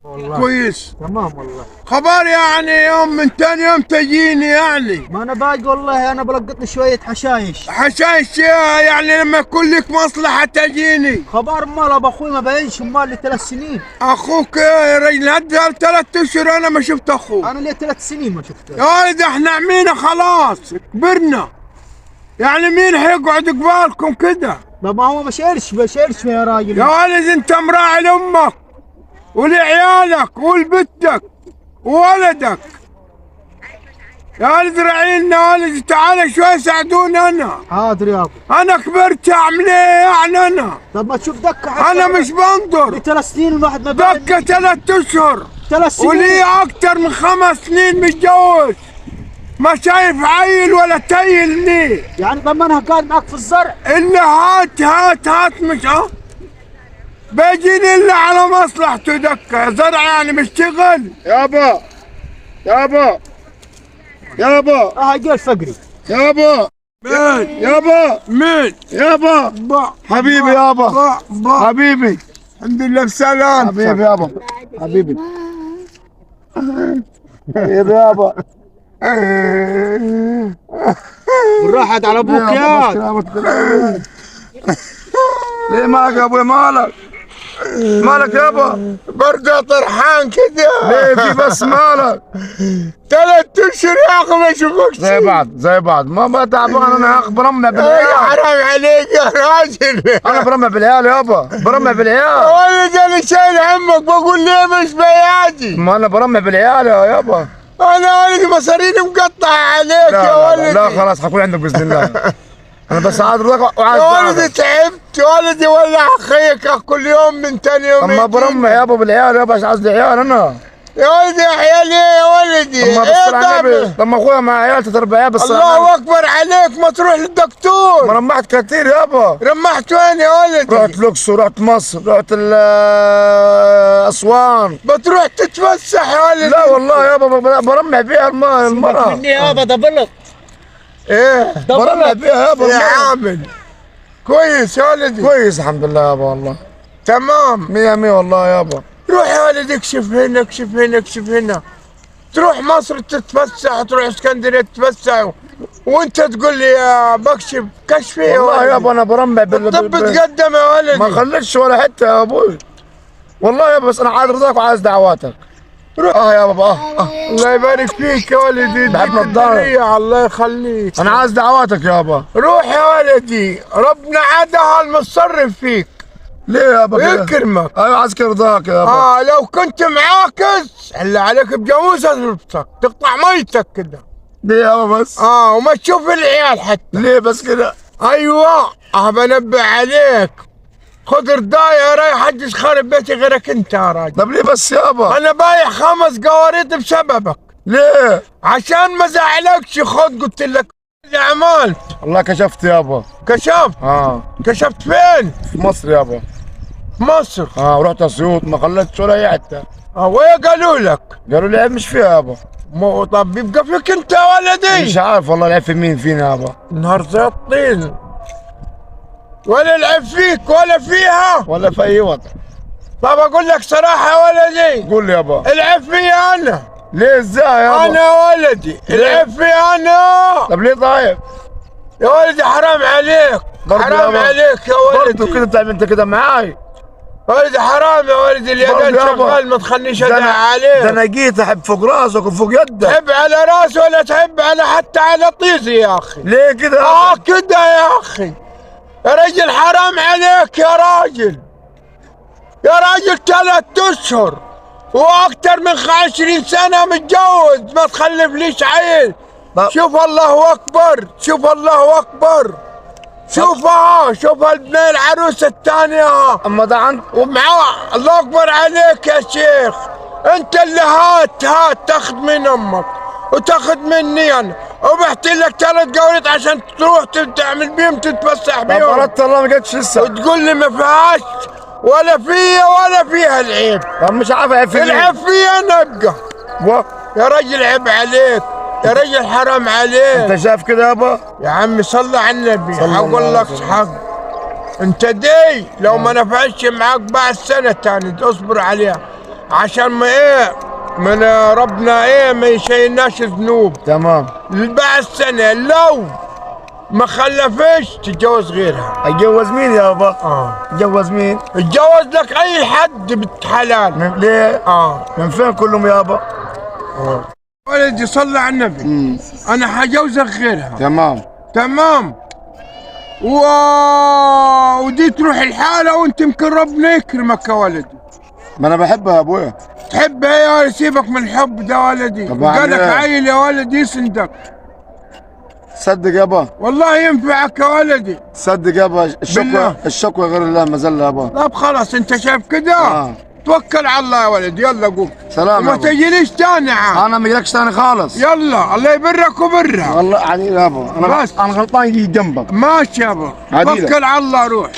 والله كويس. تمام والله. خبر يعني يوم من تاني يوم تجيني يعني. ما انا باقي والله، انا بلقط لي شويه حشايش. حشايش يعني لما يكون لك مصلحة تجيني. خبر مال ابو اخوي ما بينش، مال لي 3 سنين. اخوك يا رجل هذا 3 اشهر انا ما شفت اخوك. انا لي 3 سنين ما شفته. يا ولد احنا عمينا خلاص كبرنا. يعني مين حيقعد قبالكم كده؟ طب ما هو بشيرش يا راجل. يا ولد انت مراعي لامك ولعيالك ولبنتك وولدك. يا ولد راعينا يا ولد، تعال شوي ساعدوني انا. حاضر يابا. انا كبرت اعمل ايه يعني انا؟ طب ما تشوف دكه حتى. انا مش بنظر. لي 3 سنين الواحد ما بين. دكة 3 اشهر 3 سنين. ولي اكتر من 5 سنين متجوز، ما شايف عيل ولا تايلني. يعني ضمنها قاعد معك في الزرع. الا هات مش بيجيني الا على مصلحته دكة زرع يعني مشتغل. يابا يابا يابا قال فقري. يابا مين يابا مين يابا حبيبي يابا حبيبي الحمد لله بسلام حبيبي يابا حبيبي حبيبي يابا بالراحة على ابوك يا. ليه مالك يا ابوي مالك؟ مالك يابا؟ برجع طرحان كده. ليه في بس مالك؟ 3 اشهر يا اخي ما اشوفكش. زي بعض ما تعبان انا يا اخي برمى بالعيال. حرام عليك يا راجل. انا برمى بالعيال يابا، برمى بالعيال. ولد انا شايل همك بقول ليه مش بياجي؟ ما انا برمى بالعيال يا يابا. انا ولدي مصاريني مقطعة عليك يا ولدي. لا خلاص حكون عندك باذن الله. انا بس عاد رضاك وعايز. يا ولدي تعبت يا ولدي، ولع اخيك كل يوم من تاني يوم. اما برمى يابا بالعيال يابا، مش عايز عيال انا. يا ولدي عيال ايه يا ولدي؟ اما بص على النبي لما اخويا مع عيال تربى بس. الله اكبر عليك، ما تروح للدكتور. ما رمحت كتير يابا. رمحت وين يا ولدي؟ رحت الاقصر، رحت مصر، رحت اسوان. بتروح تتفسح يا ولدي؟ لا والله يابا برمح فيها المرأة. مني يابا ده بلط. ايه برمح فيها يابا يا عامل. كويس يا ولدي؟ كويس الحمد لله يابا والله. تمام 100 100 والله يابا. روح يا ولدي اكشف هنا اكشف هنا اكشف هنا. تروح مصر تتفسح، تروح اسكندريه تتفسح، وانت تقول لي يا بكشف كشفي يا والله يابا انا برمى الطب تقدم يا ولدي. ما خليتش ولا حته يا ابوي والله يابا، بس انا عايز رضاك وعايز دعواتك. روح يا بابا. الله يبارك فيك يا ولدي. بحب نضاره. الله يخليك. انا عايز دعواتك يابا. روح يا ولدي، ربنا عادها المتصرف فيك. ليه يابا؟ يكرمك. ايوه عايز رضاك يابا. لو كنت معاكس اللي عليك بجوزك تقطع ميتك كده. ليه يابا بس؟ وما تشوف العيال حتى. ليه بس كده؟ ايوه بنبه عليك. خد رضايا رايح حدش خارب بيتي غيرك انت يا راجل. طب ليه بس يابا؟ انا بايع 5 قواريط بسببك. ليه؟ عشان ما زعلكش. خد قلت لك اللي عملت. الله كشفت يابا. كشفت؟ كشفت فين؟ في مصر يابا. مصر؟ ورحت اسيوط ما خليتش ولا اي حته. ويا قالوا لك؟ قالوا لي العيب مش فيها يابا. طب يبقى فيك انت يا ولدي. مش عارف والله العيب في مين فينا يابا. نهار زي الطين. ولا العيب فيك ولا فيها ولا في اي وضع. طب اقول لك صراحه يا ولدي. قول لي يابا. العيب فيا انا. ليه ازاي يابا؟ انا يا ولدي العيب فيا انا. طب ليه طيب؟ يا ولدي حرام عليك. حرام عليك يا ولدي. برضه كده بتعمل انت كده معاي. يا ولدي حرام يا ولدي، اليدين شغال ما تخلينيش ادعي عليك. ده انا جيت احب فوق راسك وفوق يدك. تحب على راسي ولا تحب على حتى على طيزي يا اخي؟ ليه كده؟ كده يا اخي. يا راجل حرام عليك يا راجل. يا راجل 3 اشهر واكثر من 20 سنه متجوز ما تخلف ليش عيل. شوف الله اكبر، شوف الله اكبر. شوفها شوف البنيه العروسه الثانيه. اما ده عند ومعاه. الله اكبر عليك يا شيخ. انت اللي هات تاخذ من امك وتاخذ مني انا، وبحتي لك 3 قواريط عشان تروح تعمل بيهم تتفسح بيهم. طب الله ما جاتش لسه. وتقول لي ما فيهاش ولا فيها ولا فيها العيب. طب مش عارف العيب فيها. العيب فيها نقه. يا راجل عيب عليك يا راجل، حرام عليك. انت شايف كده يابا؟ يا عمي صلي على النبي. هقول لك حق. انت دي لو ما نفعتش معاك بعد سنه ثانيه اصبر عليها. عشان ما ايه من ربنا ايه ما يشيلناش ذنوب. تمام. بعد سنة لو ما خلفش تتجوز غيرها. اتجوز مين يابا؟ اه اتجوز مين؟ اتجوز لك اي حد بنت حلال. ليه؟ اه من فين كلهم يابا؟ ولدي صلى على النبي. انا حجوزك غيرها. تمام. تمام. ودي تروح الحالة وانت يمكن ربنا يكرمك يا ولدي. ما انا بحبها يا ابويا. تحبها يا ولدي؟ سيبك من الحب ده ولدي. طب أعمل قالك إيه؟ عيل يا ولدي يسندك. صدق يابا. والله ينفعك يا ولدي. صدق يابا. بالله. الشكوى غير الله مزلة يابا. طب خلاص انت شايف كده. توكل على الله يا ولدي. يلا قوم. سلام وما يابا. تجيليش تاني عاد. انا ما جيلكش تاني خالص. يلا الله يبرك وبرها. والله يعني يابا انا بس. غلطان يجي جنبك. ماشي يابا. عديلة. توكل على الله روح.